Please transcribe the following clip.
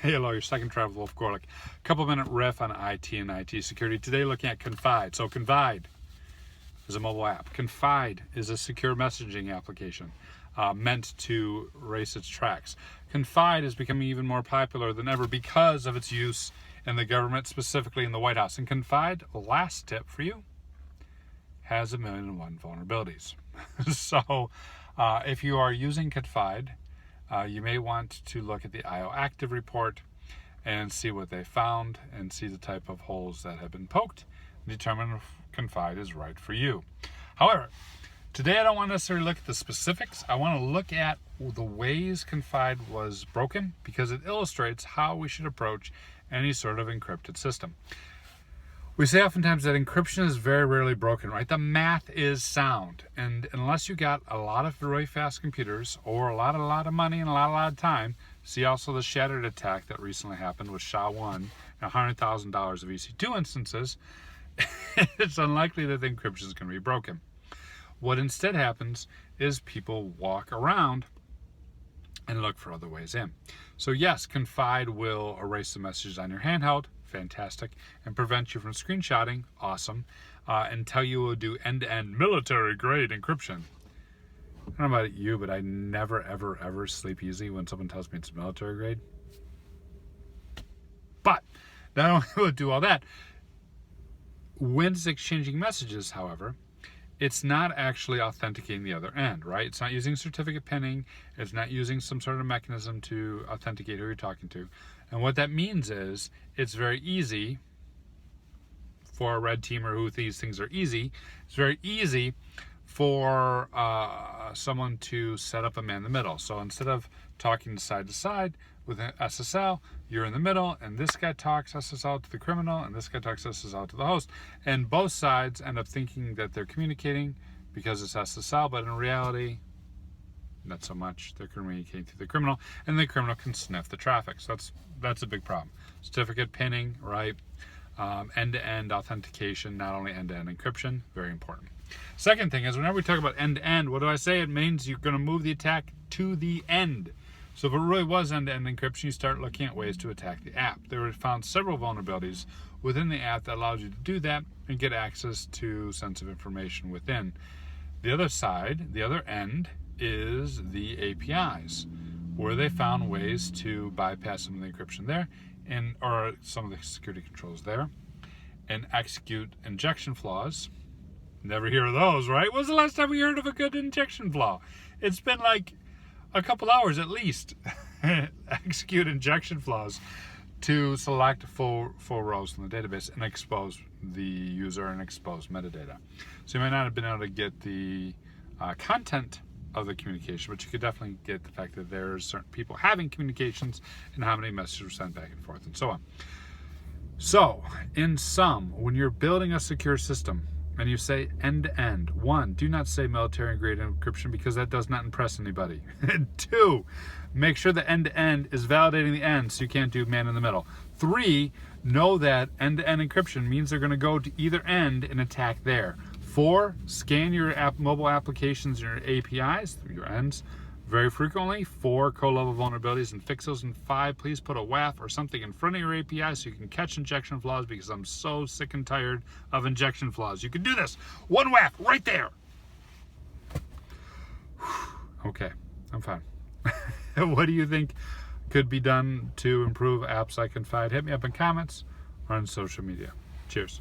Hey, hello, your second travel wolf Gorlick. Couple-minute riff on IT and IT security. Today looking at Confide. So Confide is a mobile app. Confide is a secure messaging application meant to race its tracks. Confide is becoming even more popular than ever because of its use in the government, specifically in the White House. And Confide, last tip for you, has 1,000,001 vulnerabilities. So if you are using Confide, you may want to look at the IO Active report and see what they found and see the type of holes that have been poked and determine if Confide is right for you. However, today I don't want to necessarily look at the specifics. I want to look at the ways Confide was broken because it illustrates how we should approach any sort of encrypted system. We say oftentimes that encryption is very rarely broken, right? The math is sound. And unless you got a lot of really fast computers or a lot of money and a lot of time, see also the shattered attack that recently happened with SHA-1 and $100,000 of EC2 instances, it's unlikely that the encryption is going to be broken. What instead happens is people walk around and look for other ways in. So yes, Confide will erase the messages on your handheld, fantastic, and prevent you from screenshotting, awesome, and tell you it will do end-to-end military-grade encryption. I don't know about you, but I never, ever sleep easy when someone tells me it's military-grade. But not only will it do all that, when it's exchanging messages, however, it's not actually authenticating the other end, right? It's not using certificate pinning. It's not using some sort of mechanism to authenticate who you're talking to. And what that means is it's very easy for a red teamer who these things are easy. It's very easy for someone to set up a man in the middle. So instead of talking side to side with an SSL, you're in the middle, and this guy talks SSL to the criminal, and this guy talks SSL to the host. And both sides end up thinking that they're communicating because it's SSL, but in reality, not so much. They're communicating to the criminal, and the criminal can sniff the traffic. So that's a big problem. Certificate pinning, right? End-to-end authentication, not only end-to-end encryption, very important. Second thing is, whenever we talk about end-to-end, what do I say? It means you're going to move the attack to the end. So if it really was end-to-end encryption, you start looking at ways to attack the app. They were found several vulnerabilities within the app that allows you to do that and get access to sensitive information within. The other side, the other end, is the APIs, where they found ways to bypass some of the encryption there, or some of the security controls there, and execute injection flaws. Never hear of those, right? When was the last time we heard of a good injection flaw? It's been like a couple hours at least. Execute injection flaws to select full rows from the database and expose the user and expose metadata. So you might not have been able to get the content of the communication, but you could definitely get the fact that there's certain people having communications and how many messages were sent back and forth and so on. So in sum, when you're building a secure system and you say end-to-end, one, do not say military-grade encryption because that does not impress anybody. Two, make sure the end-to-end is validating the end so you can't do man in the middle. Three, know that end-to-end encryption means they're going to go to either end and attack there. 4, scan your mobile applications and your APIs, your ends, very frequently for co-level vulnerabilities and fix those. And 5, please put a WAF or something in front of your API so you can catch injection flaws, because I'm so sick and tired of injection flaws. You can do this. 1 WAF right there. Okay, I'm fine. What do you think could be done to improve apps like Confide? Hit me up in comments or on social media. Cheers.